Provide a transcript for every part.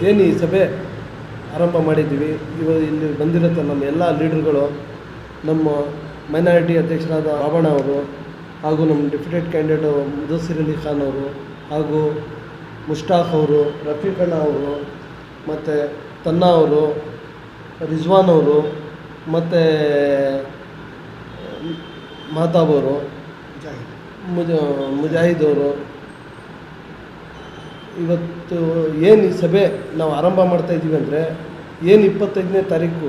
ಏನು ಈ ಸಭೆ ಆರಂಭ ಮಾಡಿದ್ದೀವಿ, ಇಲ್ಲಿ ಬಂದಿರೋ ನಮ್ಮ ಎಲ್ಲ ಲೀಡರ್ಗಳು, ನಮ್ಮ ಮೈನಾರಿಟಿ ಅಧ್ಯಕ್ಷರಾದ ಬಾಬಣ್ಣ ಅವರು ಹಾಗೂ ನಮ್ಮ ಡೆಪ್ಯೂಟೆಡ್ ಕ್ಯಾಂಡಿಡೇಟು ಮುದಸ್ಸಿರ್ ಅಲಿ ಖಾನ್ ಅವರು ಹಾಗೂ ಮುಷ್ತಾಕ್ ಅವರು, ರಫೀಕಣ್ಣ ಅವರು, ಮತ್ತು ತನ್ನಾ ಅವರು, ರಿಜ್ವಾನ್ ಅವರು, ಮತ್ತು ಮಹತಾಬ್ ಅವರು, ಮುಜಾಹಿದ್ ಅವರು, ಇವತ್ತು ಏನು ಈ ಸಭೆ ನಾವು ಆರಂಭ ಮಾಡ್ತಾಯಿದ್ದೀವಿ ಅಂದರೆ, ಏನು 25ನೇ ತಾರೀಕು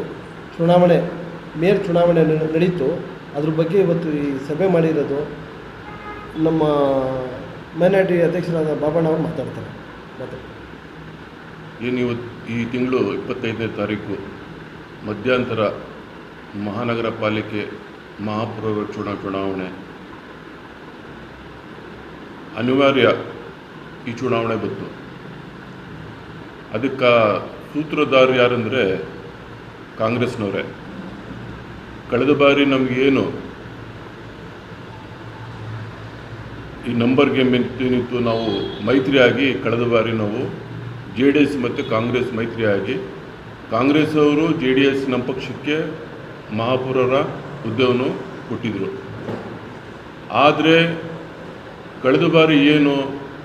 ಚುನಾವಣೆ, ಮೇಯರ್ ಚುನಾವಣೆ ನಡೀತು, ಅದ್ರ ಬಗ್ಗೆ ಇವತ್ತು ಈ ಸಭೆ ಮಾಡಿರೋದು. ನಮ್ಮ ಮೈನಾರಿಟಿ ಅಧ್ಯಕ್ಷರಾದ ಬಾಬಣ್ಣ ಅವರು ಮಾತಾಡ್ತಾರೆ. ಏನು ಇವತ್ತು ಈ ತಿಂಗಳು 25ನೇ ತಾರೀಕು ಮಧ್ಯಂತರ ಮಹಾನಗರ ಪಾಲಿಕೆ ಮಹಾಪೌರ ಚುನಾವಣೆ ಅನಿವಾರ್ಯ. ಈ ಚುನಾವಣೆ ಬಂತು, ಅದಕ್ಕೆ ಸೂತ್ರಧಾರ ಯಾರಂದರೆ ಕಾಂಗ್ರೆಸ್ನವರೇ. ಕಳೆದ ಬಾರಿ ನಮಗೇನು ಈ ನಂಬರ್ ಗೇಮ್ ಏನಿತ್ತು, ನಾವು ಮೈತ್ರಿಯಾಗಿ ಕಳೆದ ಬಾರಿ ನಾವು JDS ಮತ್ತು ಕಾಂಗ್ರೆಸ್ ಮೈತ್ರಿಯಾಗಿ ಕಾಂಗ್ರೆಸ್ ಅವರು JDS ನಮ್ಮ ಪಕ್ಷಕ್ಕೆ ಮಹಾಪೌರರ ಹುದ್ದೆಯನ್ನು ಕೊಟ್ಟಿದ್ದರು. ಆದರೆ ಕಳೆದ ಬಾರಿ ಏನು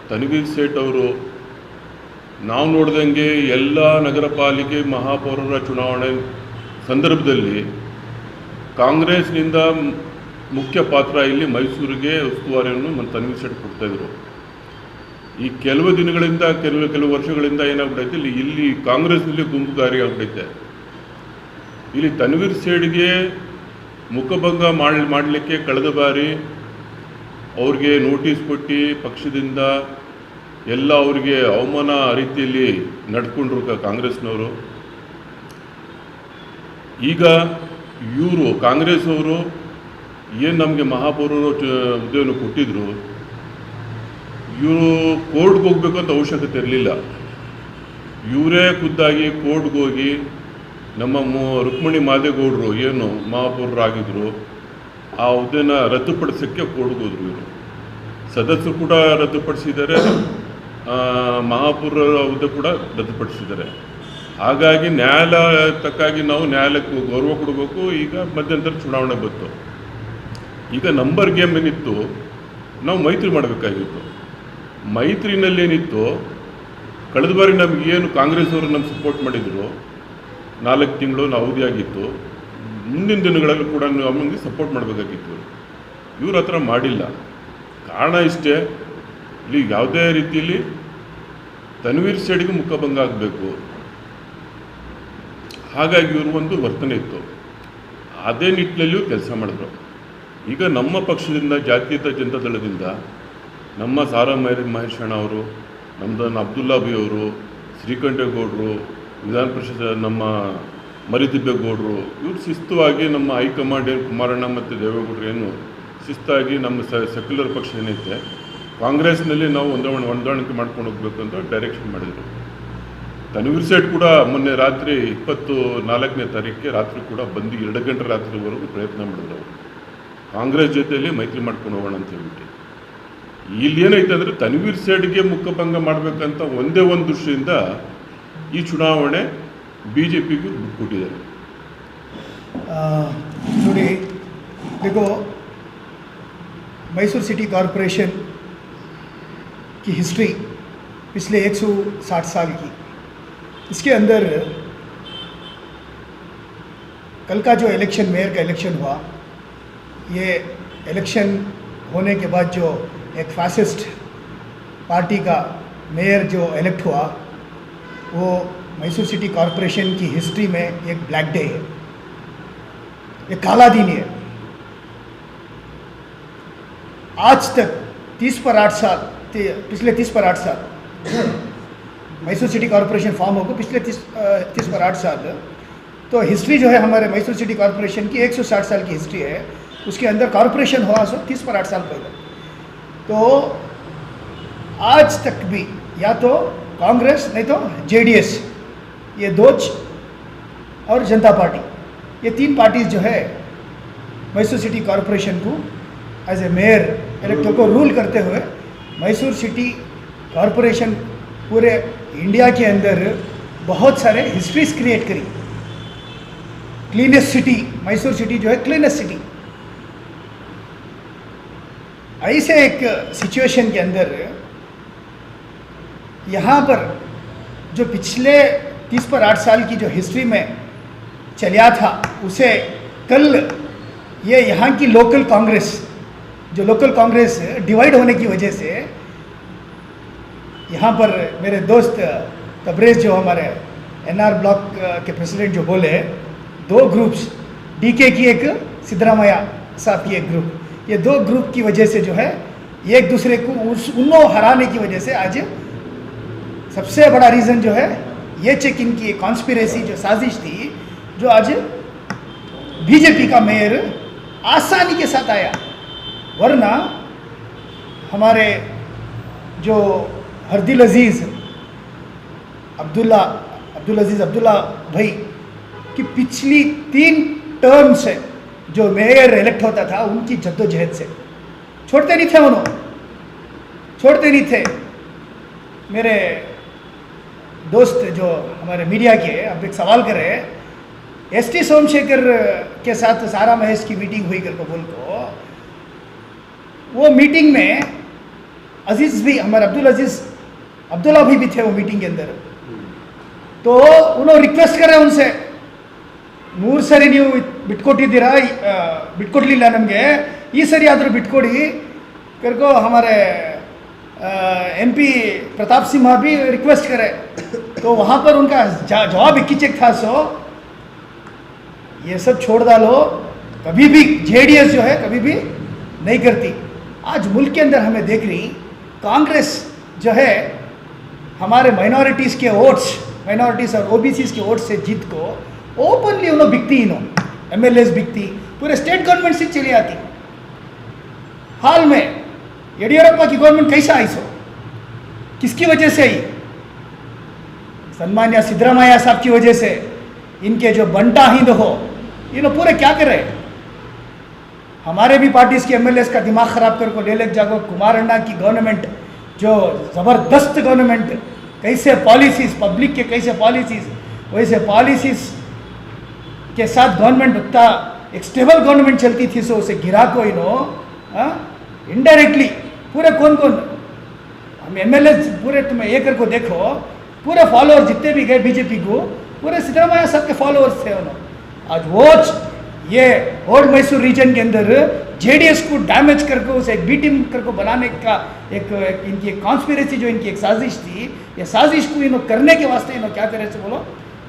ತನ್ವೀರ್ ಸೇಠ್ ಅವರು ನಾವು ನೋಡ್ದಂಗೆ ಎಲ್ಲ ನಗರ ಪಾಲಿಕೆ ಮಹಾಪೌರರ ಚುನಾವಣೆ ಸಂದರ್ಭದಲ್ಲಿ ಕಾಂಗ್ರೆಸ್ನಿಂದ ಮುಖ್ಯ ಪಾತ್ರ ಇಲ್ಲಿ ಮೈಸೂರಿಗೆ ಉಸ್ತುವಾರಿಯನ್ನು ತನ್ವೀರ್ ಸೇಠ್ ಕೊಡ್ತಾಯಿದ್ರು. ಈ ಕೆಲವು ದಿನಗಳಿಂದ ಕೆಲವು ವರ್ಷಗಳಿಂದ ಏನಾಗ್ಬಿಟ್ಟೈತೆ, ಇಲ್ಲಿ ಕಾಂಗ್ರೆಸ್ನಲ್ಲಿ ಗುಂಪುಗಾರಿ ಆಗ್ಬಿಟ್ಟೈತೆ. ಇಲ್ಲಿ ತನ್ವೀರ್ ಸೇಠ್ಗೆ ಮುಖಭಂಗ ಮಾಡಲಿಕ್ಕೆ ಕಳೆದ ಬಾರಿ ಅವ್ರಿಗೆ ನೋಟಿಸ್ ಕೊಟ್ಟು ಪಕ್ಷದಿಂದ ಎಲ್ಲ ಅವ್ರಿಗೆ ಅವಮಾನ ರೀತಿಯಲ್ಲಿ ನಡ್ಕೊಂಡ್ರು ಕಾಂಗ್ರೆಸ್ನವರು. ಈಗ ಇವರು ಕಾಂಗ್ರೆಸ್ ಅವರು ಏನು ನಮಗೆ ಮಹಾಪೌರರು ಹುದ್ದೆಯನ್ನು ಕೊಟ್ಟಿದ್ರು, ಇವರು ಕೋರ್ಟ್ಗೆ ಹೋಗ್ಬೇಕು ಅಂತ ಅವಶ್ಯಕತೆ ಇರಲಿಲ್ಲ. ಇವರೇ ಖುದ್ದಾಗಿ ಕೋರ್ಟ್ಗೆ ಹೋಗಿ ನಮ್ಮ ರುಕ್ಮಿಣಿ ಮಾದೇಗೌಡರು ಏನು ಮಹಾಪೌರರಾಗಿದ್ದರು ಆ ಹುದ್ದೆನ ರದ್ದುಪಡಿಸೋಕ್ಕೆ ಕೋರ್ಟ್ಗೆ ಹೋದರು. ಇವರು ಸದಸ್ಯರು ಕೂಡ ರದ್ದುಪಡಿಸಿದ್ದಾರೆ, ಮಹಾಪೌರರ ಹುದ್ದೆ ಕೂಡ ರದ್ದುಪಡಿಸಿದ್ದಾರೆ. ಹಾಗಾಗಿ ನ್ಯಾಯಾಲಯಕ್ಕಾಗಿ ನಾವು ನ್ಯಾಯಾಲಯಕ್ಕೆ ಗೌರವ ಕೊಡಬೇಕು. ಈಗ ಮಧ್ಯಂತರ ಚುನಾವಣೆ ಬಂತು. ಈಗ ನಂಬರ್ ಗೇಮ್ ಏನಿತ್ತು, ನಾವು ಮೈತ್ರಿ ಮಾಡಬೇಕಾಗಿತ್ತು. ಮೈತ್ರಿನಲ್ಲೇನಿತ್ತು, ಕಳೆದ ಬಾರಿ ನಮಗೇನು ಕಾಂಗ್ರೆಸ್ ಅವರು ನಮ್ಗೆ ಸಪೋರ್ಟ್ ಮಾಡಿದರು, 4 ತಿಂಗಳು ಅವಧಿಯಾಗಿತ್ತು. ಮುಂದಿನ ದಿನಗಳಲ್ಲಿ ಕೂಡ ನಮಗೆ ಸಪೋರ್ಟ್ ಮಾಡಬೇಕಾಗಿತ್ತು. ಇವ್ರ ಹತ್ರ ಮಾಡಿಲ್ಲ. ಕಾರಣ ಇಷ್ಟೇ, ಇಲ್ಲಿ ಯಾವುದೇ ರೀತಿಯಲ್ಲಿ ತನ್ವೀರ್ ಸೇಠ್ಗೆ ಮುಖಭಂಗ ಆಗಬೇಕು, ಹಾಗಾಗಿ ಇವರು ಒಂದು ವರ್ತನೆ ಇತ್ತು. ಅದೇ ನಿಟ್ಟಿನಲ್ಲಿಯೂ ಕೆಲಸ ಮಾಡಿದ್ರು. ಈಗ ನಮ್ಮ ಪಕ್ಷದಿಂದ ಜಾತ್ಯತೀತ ಜನತಾದಳದಿಂದ ನಮ್ಮ ಸಾರಾ ಮಹೇಶಣ್ಣ ಅವರು, ನಮ್ಮದು ಅಬ್ದುಲ್ಲಾ ಬಿ ಅವರು, ಶ್ರೀಕಂಠೇಗೌಡರು, ವಿಧಾನ ಪರಿಷತ್ ನಮ್ಮ ಮರಿತಿಬ್ಬೇಗೌಡರು, ಇವರು ಶಿಸ್ತುವಾಗಿ ನಮ್ಮ ಹೈಕಮಾಂಡ್ ಏನು ಕುಮಾರಣ್ಣ ಮತ್ತು ದೇವೇಗೌಡರು ಏನು ಶಿಸ್ತಾಗಿ ನಮ್ಮ ಸೆಕ್ಯುಲರ್ ಪಕ್ಷ ಏನೈತೆ ಕಾಂಗ್ರೆಸ್ನಲ್ಲಿ ನಾವು ಹೊಂದಾಣಿಕೆ ಮಾಡ್ಕೊಂಡು ಹೋಗ್ಬೇಕು ಅಂತ ಡೈರೆಕ್ಷನ್ ಮಾಡಿದರು. ತನ್ವೀರ್ ಸೇಠ್ ಕೂಡ ಮೊನ್ನೆ ರಾತ್ರಿ 24ನೇ ತಾರೀಕಿಗೆ ರಾತ್ರಿ ಕೂಡ ಬಂದು 2 ಗಂಟೆ ರಾತ್ರಿವರೆಗೂ ಪ್ರಯತ್ನ ಮಾಡಿದ್ರು. ಅವರು ಕಾಂಗ್ರೆಸ್ ಜೊತೆಯಲ್ಲಿ ಮೈತ್ರಿ ಮಾಡ್ಕೊಂಡು ಹೋಗೋಣ ಅಂತ ಹೇಳ್ಬಿಟ್ಟು. ಇಲ್ಲಿ ಏನೈತೆ ಅಂದರೆ ತನ್ವೀರ್ ಸೇಠ್ಗೆ ಮುಖಭಂಗ ಮಾಡಬೇಕಂತ ಒಂದೇ ಒಂದು ದೃಷ್ಟಿಯಿಂದ ಈ ಚುನಾವಣೆ BJPಗೂ ಕೊಟ್ಟಿದ್ದಾರೆ. ನೋಡಿ, देखो मैसूर सिटी कॉरपोरेशन की हिस्ट्री पिछले 160 साल की, इसके अंदर कल का जो इलेक्शन, मेयर का इलेक्शन हुआ, ये इलेक्शन होने के बाद जो एक फैसिस्ट पार्टी का मेयर जो इलेक्ट हुआ, वो मैसूर सिटी कॉरपोरेशन की हिस्ट्री में एक ब्लैक डे है, एक काला दिन है. आज तक 30 पर 8 साल, पिछले 30 पर 8 साल मैसूर सिटी कॉरपोरेशन फॉर्म होकर पिछले 30 पर 8 साल, तो हिस्ट्री जो है हमारे मैसूर सिटी कॉरपोरेशन की 160 साल की हिस्ट्री है. उसके अंदर कॉरपोरेशन हुआ 30 पर 8 साल पहले. तो आज तक भी या तो कांग्रेस नहीं तो JDS, ये दो और जनता पार्टी, ये 3 पार्टीज जो है मैसूर सिटी कॉरपोरेशन को एज ए मेयर इलेक्टर को रूल करते हुए मैसूर सिटी कॉरपोरेशन पूरे इंडिया के अंदर बहुत सारे हिस्ट्रीज क्रिएट करी। क्लीनेस्ट सिटी, मैसूर सिटी जो है क्लीनेस्ट सिटी। ऐसे एक सिचुएशन के अंदर यहाँ पर जो पिछले 30 पर 8 साल की जो हिस्ट्री में चलिया था, उसे कल ये यहाँ की लोकल कांग्रेस, जो लोकल कांग्रेस डिवाइड होने की वजह से, यहाँ पर मेरे दोस्त तबरेज़ जो हमारे एनआर ब्लॉक के प्रेसिडेंट जो बोले, 2 ग्रुप्स, डीके की एक, सिद्धरामैया साहब की एक ग्रुप, ये 2 ग्रुप की वजह से जो है एक दूसरे को उन्हों हराने की वजह से आज सबसे बड़ा रीज़न जो है ये चेक इनकी कॉन्स्पिरेसी जो साजिश थी, जो आज बीजेपी का मेयर आसानी के साथ आया। वरना हमारे जो हरदिल अजीज़ अब्दुल्ला भाई की पिछली 3 टर्म से जो मेयर इलेक्ट होता था, उनकी जद्दोजहद से छोड़ते नहीं थे, उन्होंने छोड़ते नहीं थे। मेरे दोस्त जो हमारे मीडिया के अब एक सवाल करे, एसटी सोमशेखर के साथ सारा महेश की मीटिंग हुई करके बोल को, वो मीटिंग में अजीज़ भी, हमारे अब्दुल्ला भी थे वो मीटिंग के अंदर। तो उन्होंने रिक्वेस्ट करे उनसे, 3 ಸರಿ ನೀವು ಬಿಟ್ಕೊಟ್ಟಿದ್ದೀರಾ, ಬಿಟ್ಕೊಡ್ಲಿಲ್ಲ ನಮಗೆ, ಈ ಸರಿ ಆದರೂ ಬಿಟ್ಕೊಡಿ करको। हमारे एमपी प्रताप सिंह भी रिक्वेस्ट करे, तो वहाँ पर उनका जवाब एक ही चेक था, सो ये सब छोड़ डालो, कभी भी जेडीएस जो है कभी भी नहीं करती। आज मुल्क के अंदर हमें देख रही कांग्रेस जो है हमारे माइनॉरिटीज़ के वोट्स, माइनॉरिटीज़ और ओबीसीज़ के वोट्स से जीत को ओपनली उन्होंने बिकती, इन्होंने एमएलएस बिकती, पूरे स्टेट गवर्नमेंट से चली आती। हाल में येडियुरप्पा की गवर्नमेंट कैसा आई, सो किसकी वजह से आई? सन्मान्य सिद्धरामैया साहब की वजह से। इनके जो बंटा हिंद हो, ये लोग पूरे क्या कर रहे हैं? हमारे भी पार्टीज के एमएलएस का दिमाग खराब करके ले लेक जागो। कुमार अन्ना की गवर्नमेंट जो ज़बरदस्त गवर्नमेंट, कैसे पॉलिसीज़, पब्लिक के कैसे पॉलिसीज़, वैसे पॉलिसीज़ के साथ गवर्नमेंट उतना एक स्टेबल गवर्नमेंट चलती थी, सो उसे गिरा को इनडायरेक्टली पूरे कौन हम एमएलए पूरे तुम्हें ये करको देखो, पूरे फॉलोअर्स जितने भी गए बीजेपी को, पूरे सिद्धरामैया साहब के फॉलोअर्स थे उन्होंने। आज वो ये ओल्ड मैसूर रीजन के अंदर जेडीएस को डैमेज करके उसे एक बी टीम करके बनाने का एक इनकी एक कॉन्स्पिरेसी, जो इनकी एक साजिश थी, ये साजिश को इन्होंने करने के वास्ते इन्होंने क्या करे, से बोलो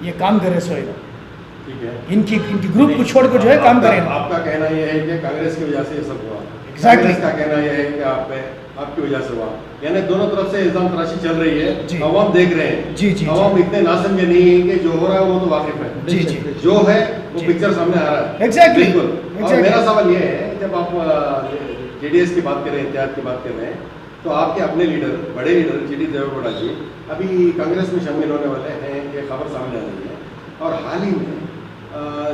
ये काम करे, सो इनकी ग्रुप को छोड़ कर जो है काम करें। आपका कहना यह है कि कांग्रेस की वजह से ये सब हुआ। Exactly. कांग्रेस का कहना यह है कि आपकी वजह से हुआ, यानी दोनों तरफ से इल्जाम तराशी चल रही है। अवाम देख रहे हैं, जी, अवाम इतने नासमझे नहीं है कि जो हो रहा है वो तो वाकिफ है, जी, जो है वो पिक्चर सामने आ रहा है। Exactly. बिल्कुल। और मेरा सवाल ये है, जब आप जेडीएस की बात कर रहे हैं, इत्तेहाद की बात कर रहे हैं, तो आपके अपने लीडर, बड़े लीडर जीटी देवेगौड़ा जी अभी कांग्रेस में शामिल होने वाले हैं, ये खबर सामने आ रही है। और हाल ही में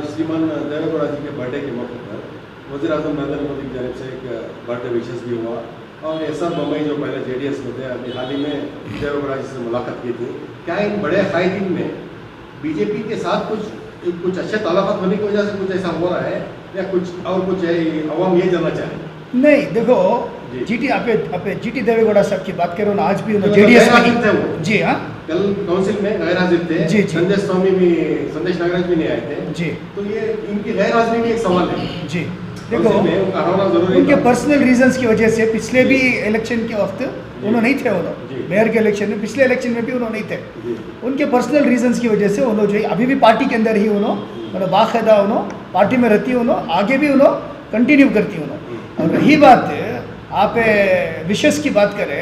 श्रीमान देवेगौड़ा जी के बर्थडे के मौके पर वज़ीर आज़म नरेंद्र मोदी की जानब से एक बर्थडे विशेष भी हुआ, और एसआर बम्बई जो पहले जेडीएस में थे, अभी हाल ही में देवेगौड़ा जी से मुलाकात की थी। क्या इन बड़े कायदीन में बीजेपी के साथ कुछ अच्छे ताल्लुकात होने की वजह से कुछ ऐसा हो रहा है, या कुछ और कुछ है, अवाम ये जानना चाहे? नहीं, देखो जीटी आप जीटी देवेगौड़ा साहब की बात करो ना, आज भी उन्होंने जेडीएस में थे वो। जी हाँ, कल काउंसिल में गैर हाजिर थे। जी। संदेश नागराज भी नहीं आए थे। जी। तो ये इनकी गैर हाजिरी में एक सवाल है। जी, देखो उनका होना जरूरी उनके था। पर्सनल रीजंस की वजह से पिछले भी इलेक्शन के वक्त उन्होंने नहीं थे, उन्होंने मेयर के इलेक्शन में, पिछले इलेक्शन में भी उन्होंने नहीं थे। उनके पर्सनल रीजंस की वजह से उन्होंने जो अभी भी पार्टी के अंदर ही उन्होंने बाकायदा उन्होंने पार्टी में रहती, उन्होंने आगे भी उन्होंने कंटिन्यू करती उन्होंने। और रही बात आप विशेष की बात करें,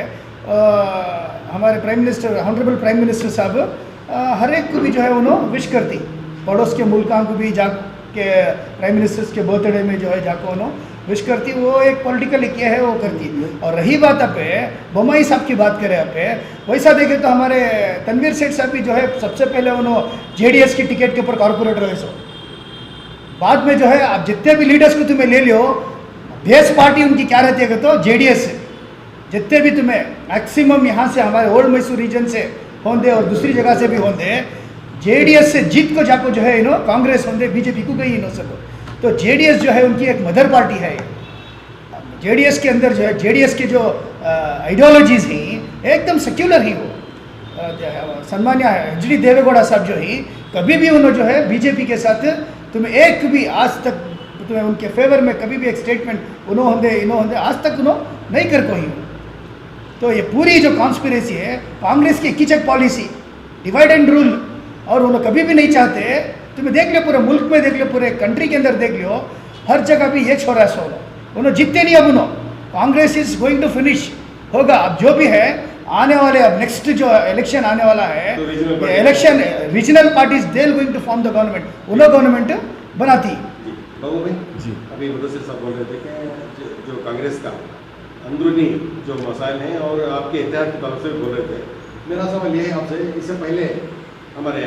हमारे prime minister, honourable prime minister साहब हर एक को भी जो है उन्होंने विश करती, पड़ोस के मुल्कों को भी जाके प्राइम मिनिस्टर्स के बर्थडे में जो है जाको उन्होंने विश करती, वो एक पॉलिटिकल किया है वो करती। और रही बात पे बम्बई साहब की बात करें पे, वैसा देखें तो हमारे तनवीर सेठ साहब भी जो है सबसे पहले उन्होंने जेडीएस की टिकट के ऊपर कॉर्पोरेटर रहे, सो बाद में जो है आप जितने भी लीडर्स को तुम्हें ले लो, बेस पार्टी उनकी क्या रहती है तो जेडीएस से, जितने भी तुम्हें मैक्सिमम यहाँ से हमारे ओल्ड मैसूर रीजन से होंगे और दूसरी जगह से भी होंगे, जेडीएस से जीत को जाको जो है कांग्रेस होंगे बीजेपी को गई इन सब। तो जेडीएस जो है उनकी एक मदर पार्टी है। जेडीएस के अंदर जो है जेडीएस के जो आइडियोलॉजीज हैं एकदम सेक्युलर ही वो सम्मान्य एच.डी. देवेगौड़ा साहब जो ही कभी भी उन्होंने जो है बीजेपी के साथ तुम्हें एक भी आज तक तुम्हें उनके फेवर में कभी भी एक स्टेटमेंट उन्होंने आज तक उन्होंने नहीं कर कोई। तो ये पूरी जो कॉन्स्पिरेसी है कांग्रेस की कीचक पॉलिसी डिवाइड एंड रूल, और उन्होंने कभी भी नहीं चाहते। तुम्हें देख लो पूरे मुल्क में, देख लो पूरे कंट्री के अंदर, देख लो हर जगह भी ये छोरा सो उन्होंने जीतते नहीं। अब उन्होंने Congress is going to finish होगा। अब जो भी है आने वाले, अब नेक्स्ट जो इलेक्शन आने वाला है, तो election regional parties they are going to form the government, उन्होंने गवर्नमेंट बनाती। बाबू भाई जी। अभी मुदस्सिर साहब बोल रहे थे कि जो कांग्रेस का अंदरूनी जो मसाइल हैं और आपके इतिहाद की तरफ से भी बोल रहे थे। मेरा सवाल ये है आपसे, इससे पहले हमारे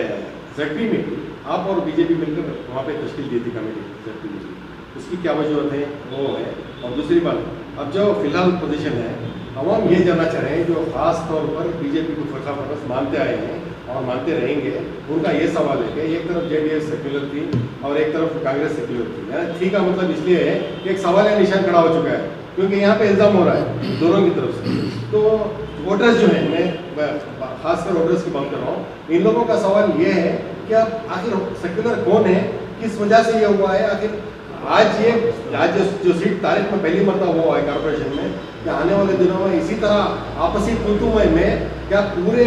सेक्रेटरी में आप और बीजेपी मिलकर वहाँ पे तश्कील दी थी कमेटी सेक्रेटरी में, उसकी क्या वजूहत है वो है। और दूसरी बात, अब जो फिलहाल पोजीशन है, अवाम ये जानना चाह रहे हैं जो ख़ास तौर पर बीजेपी को फ़र्क़ा फ़र्क़ मानते आए हैं और मानते रहेंगे, उनका ये सवाल है कि एक तरफ जेडीएस सेक्युलर थी और एक तरफ कांग्रेस सेक्युलर थी। थी का मतलब इसलिए है कि एक सवाल या निशान खड़ा हो चुका है, क्योंकि यहाँ पे इल्ज़ाम हो रहा है दोनों की तरफ से। तो वोटर्स जो हैं, मैं खासकर वोटर्स की बात कर रहा हूँ, इन लोगों का सवाल ये है कि अब आखिर सेक्युलर कौन है, किस वजह से ये हुआ है। आखिर आज जो सीट तारीख में पहली मरतबा वो है कॉर्पोरेशन में, क्या आने वाले दिनों में इसी तरह आपसी तूतुमय में क्या पूरे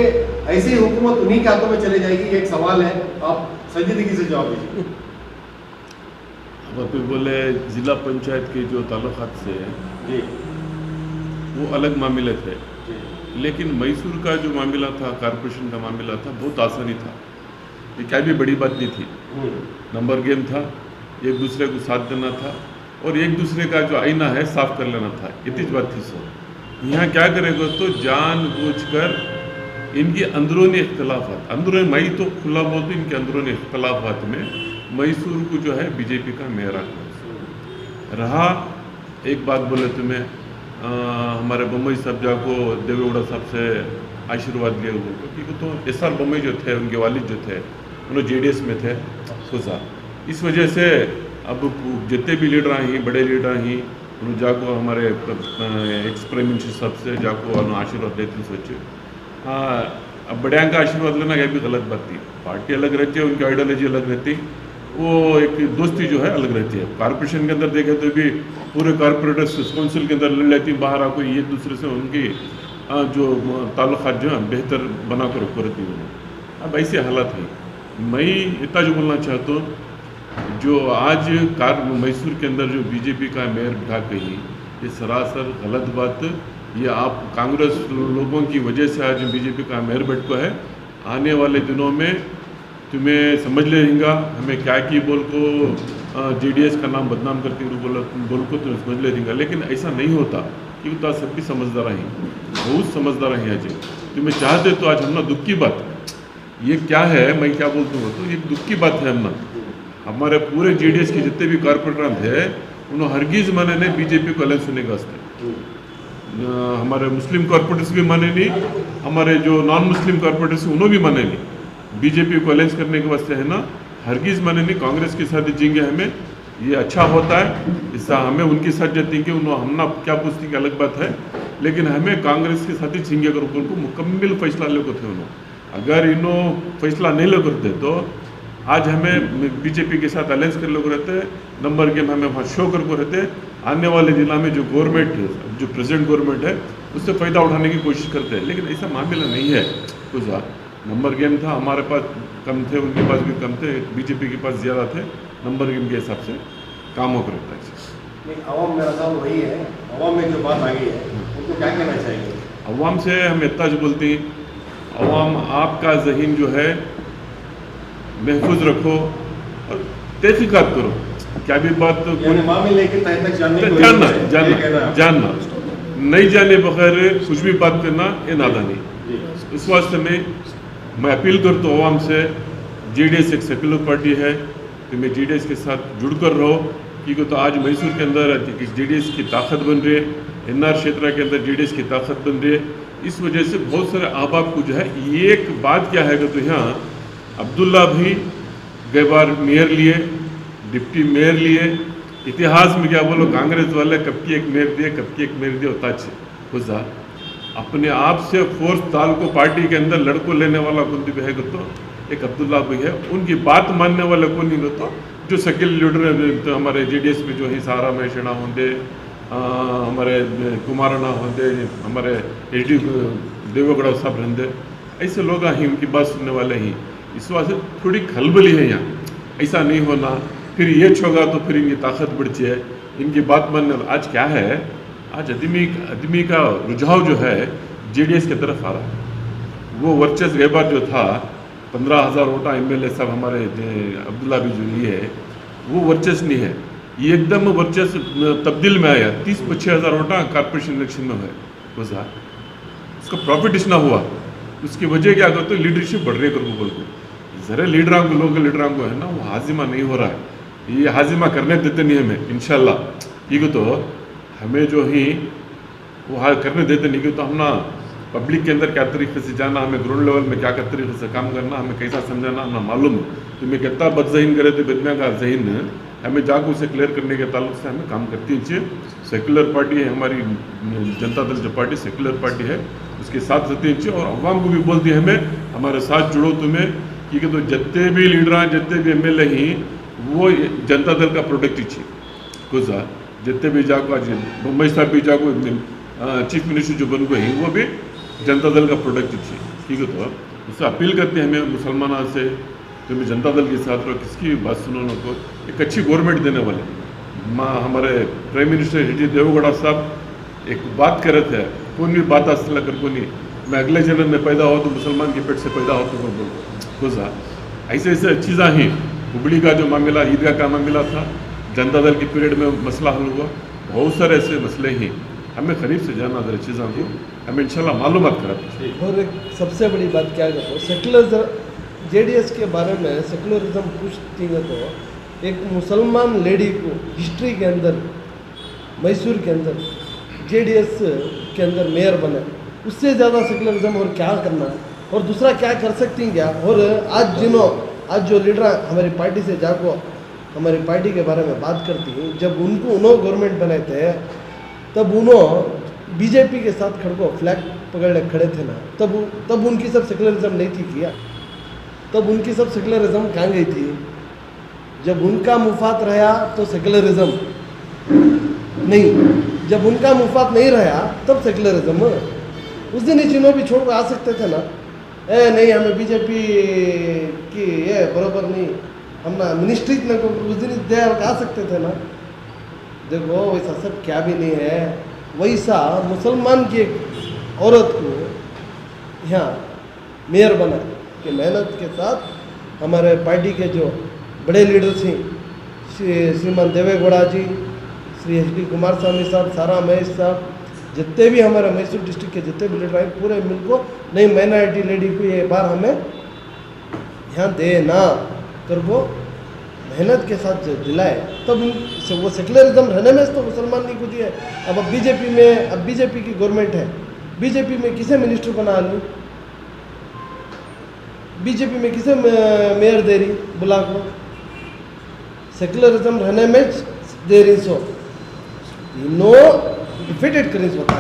ऐसी हुकूमत उन्हीं के हाथों में चली जाएगी? एक सवाल है, आप संजीदगी से जवाब दीजिए। अब आप बोले जिला पंचायत के जो ताल्लुकात से जी वो अलग मामले थे, जी लेकिन मैसूर का जो मामला था, कॉरपोरेशन का मामला था, बहुत आसानी था। ये क्या भी बड़ी बात नहीं थी, नंबर गेम था, एक दूसरे को साथ देना था और एक दूसरे का जो आईना है साफ कर लेना था, इतनी बात थी। सो यहाँ क्या करेगा तो जानबूझकर इनकी अंदरूनी इख्तलाफात, अंदरूनी मैं तो खुला बोलती हूँ, इनके अंदरूनी इख्तलाफात में मैसूर को जो है बीजेपी का मेयर रहा। एक बात बोले तुम्हें, हमारे बम्बई साहब जाको देवेगौड़ा साहब से आशीर्वाद लिए हुए, क्योंकि तो एस आर बम्बई जो थे, उनके वालिद जो थे, उन्होंने जेडीएस में थे खुजा। इस वजह से अब जितने भी लीडर हैं, बड़े लीडर हैं, उन्होंने जाको हमारे एक्स प्राइम मिनिस्टर साहब से जाको उन्होंने आशीर्वाद लेते सोचे। अब बड़े का आशीर्वाद लेना यह भी गलत बात थी। पार्टी अलग रहती है, उनकी आइडियोलॉजी अलग रहती, वो एक दोस्ती जो है अलग रहती है। कॉर्पोरेशन के अंदर देखें तो भी पूरे कॉर्पोरेटर्स काउंसिल के अंदर लड़ लेती, बाहर आको एक दूसरे से उनकी जो ताल्लुकात जो है बेहतर बना कर रखो रहती है। अब ऐसे हालात है। मैं इतना जो बोलना चाहता हूँ, जो आज मैसूर के अंदर जो बीजेपी का मेयर बिठा गई, ये सरासर गलत बात। ये आप कांग्रेस लोगों की वजह से आज बीजेपी का मेयर बैठ को है। आने वाले दिनों में तुम्हें समझ लेगा, हमें क्या की बोल को जेडीएस का नाम बदनाम करते हुए बोल को तुम्हें समझ लेगा, लेकिन ऐसा नहीं होता। क्योंकि तो आज सब भी समझदार हैं, बहुत समझदार हैं। आज तुम्हें चाहते तो आज हमने दुख की बात, ये क्या है, मैं क्या बोलता हूँ, तो ये दुख की बात है। हमने हमारे पूरे जेडीएस के जितने भी कॉर्पोरेटर थे, उन्होंने हरगिज़ माने नहीं बीजेपी को अलायंस होने का वास्ते। हमारे मुस्लिम कॉर्पोरेटर्स भी माने नहीं, हमारे जो नॉन मुस्लिम कॉर्पोरेटर्स उन्होंने भी माने नहीं बीजेपी को अलायंस करने के वास्ते, है ना, हरगिज़ माने नहीं। कांग्रेस के साथ जींगे हमें ये अच्छा होता है, इससे हमें उनके साथ जतेंगे, उन्होंने हमना क्या पूछती की अलग बात है, लेकिन हमें कांग्रेस के साथ ही झींगे अगर उनको मुकम्मल फैसला ले को थे। उन्होंने अगर इन्हों फैसला नहीं ले करते तो आज हमें बीजेपी के साथ अलायंस कर लोग रहते, नंबर गेम हमें वहाँ शो करके रहते। आने वाले दिनों में जो गवर्नमेंट, जो प्रेजेंट गवर्नमेंट है, उससे फ़ायदा उठाने की कोशिश करते हैं, लेकिन ऐसा मामला नहीं है। कुछ नंबर गेम था, हमारे पास कम थे, उनके पास भी कम थे, बीजेपी के पास ज़्यादा थे। नंबर गेम के हिसाब से काम हो रहता है। अवाम मेरा सवाल वही है, अवाम में जो बात आ गई है उनको क्या कहना चाहिए? अवाम से हम इतना जो बोलते हैं, अवाम आपका जहन जो है महफूज रखो और तहकीकात करो, क्या भी बात तो मामले के तहत तक जानना नहीं जाने बगैर कुछ भी बात करना ये नादानी। इस वास्ते में मैं अपील करता हूँ अवाम से, जेडीएस एक सेक्युलर पार्टी है, तो मैं जेडीएस के साथ जुड़कर रहो, क्योंकि तो आज मैसूर के अंदर जेडीएस की ताकत बन रही है, एनआर क्षेत्र के अंदर जेडीएस की ताकत बन रही है। इस वजह से बहुत सारे अहबाब को जो है, एक बात क्या है तो यहाँ अब्दुल्ला भी गए बार मेयर लिए, डिप्टी मेयर लिए। इतिहास में क्या बोलो, कांग्रेस वाले कब की एक मेयर दिए, कब की एक मेयर दिए होता है खुदा अपने आप से फोर्स दाल को पार्टी के अंदर लड़को लेने वाला कौन भी है तो एक अब्दुल्ला भी है। उनकी बात मानने वाले कौन नहीं तो जो सेक्युलर लीडर है तो हमारे जेडीएस में जो ही सारा महेशणा होंगे, हमारे कुमारना होंगे, हमारे एच डी देवेगौड़ा साहब रहंदे, ऐसे लोग ही उनकी बात सुनने वाले ही। इस वास्ते थोड़ी खलबली है यहाँ, ऐसा नहीं होना। फिर ये होगा तो फिर इनकी ताकत बढ़ती है, इनकी बात मानने। आज क्या है, आज आदमी का रुझाव जो है जेडीएस की तरफ आ रहा है। वो वर्चस्व गए बार जो था 15,000 वोटा एमएलए सब हमारे अब्दुल्ला भी जो लिए है, वो वर्चस्व नहीं है। ये एकदम वर्चस्व तब्दील में आया। 30-25,000 वोटा कॉर्पोरेशन इलेक्शन में है गुजरा, उसका प्रॉफिट इतना हुआ। उसकी वजह क्या करते, लीडरशिप बढ़ रही है करको बोलते ज़रा लीडरां को, लोकल लीडरां को है ना, वो हाजिमा नहीं हो रहा है। ये हाजिमा करने देते नहीं हमें इंशाल्लाह। ठीक है, तो हमें जो ही वो करने देते नहीं कि तो हम ना पब्लिक के अंदर क्या तरीके से जाना, हमें ग्राउंड लेवल में क्या तरीके से काम करना, हमें कैसा समझाना हमें मालूम है। तो मैं कितना बदजहीन करे तो बदमिया का जहीन हमें जाकर उसे क्लियर करने के ताल्लुक से हमें काम करती है। सेकुलर पार्टी है हमारी जनता दल जो पार्टी सेकुलर पार्टी है, उसके साथ रहती है और अवाम को भी बोलती है हमें हमारे साथ जुड़ो तुम्हें, क्योंकि तो जितने भी लीडर हैं, जितने भी एमएलए ही वो जनता दल का प्रोडक्ट ही कुछ जितने भी जाको, आज मुंबई साहब भी जाको चीफ मिनिस्टर जो बन गए वो भी जनता दल का प्रोडक्ट थी। ठीक है, तो उससे अपील करते हैं हमें मुसलमानों से, तुम्हें जनता दल के साथ रहो, किसकी भी बात सुनो ना, को एक अच्छी गवर्नमेंट देने वाले। हमारे prime minister H D Deve Gowda साहब एक बात कर रहे थे, कौन भी बात असल कर को नहीं, मैं अगले जन्म में पैदा हो तो मुसलमान के पेट से पैदा हो तो बोल ऐसे ऐसे चीज़ें ही। हुबली का जो मामला, ईदगाह का मामला था, जनता दल की पीरियड में मसला हल हुआ। बहुत सारे ऐसे मसले ही हमें करीब से जाना अगर चीज़ों को हमें इंशाल्लाह मालूमात करा। और एक सबसे बड़ी बात क्या कहते हो, सेकुलर जेडीएस के बारे में सेकुलरिज्म पूछती है तो एक मुसलमान लेडी को हिस्ट्री के अंदर मैसूर के अंदर जेडीएस के अंदर मेयर बने, उससे ज़्यादा सेकुलरिज्म और क्या करना है, और दूसरा क्या कर सकती हैं क्या। और आज जो लीडर हमारी पार्टी से जाको हमारी पार्टी के बारे में बात करती हैं, जब उन्होंने गवर्नमेंट बनाए थे तब उन्होंने बीजेपी के साथ खड़को फ्लैग पकड़े खड़े थे ना, तब उनकी सब सेकुलरिज्म नहीं थी किया, तब उनकी सब सेकुलरिज्म कहाँ गई थी। जब उनका मुफात रहा तो सेकुलरिज्म नहीं, जब उनका मुफात नहीं रहा तब सेकुलरिज्म। उस दिन ही चुनाव भी छोड़ कर आ सकते थे ना, नहीं हमें बीजेपी की ये बराबर नहीं, हम ना मिनिस्ट्री में उस दिन दे आ सकते थे ना। देखो वैसा सब क्या भी नहीं है। वैसा मुसलमान की एक औरत को यहाँ मेयर बना कि मेहनत के साथ हमारे पार्टी के जो बड़े लीडर्स हैं, श्रीमान देवेगौड़ा जी, श्री एच डी कुमार स्वामी साहब, सारा महेश साहब, जितने भी हमारे मैसूर डिस्ट्रिक्ट के जितने भी लीडर हैं, पूरे मिल को नई माइनॉरिटी लेडी को ये बार हमें यहाँ देना कर वो मेहनत के साथ जो दिलाए, तब वो सेकुलरिज्म रहने में तो मुसलमान नहीं कुछ है। अब बीजेपी की गवर्नमेंट है, बीजेपी में किसे मिनिस्टर बना लूँ, बीजेपी में किसे मेयर दे रही बुला को, सेकुलरिज्म रहने में दे रही सो नो डिफिटेड करें बता।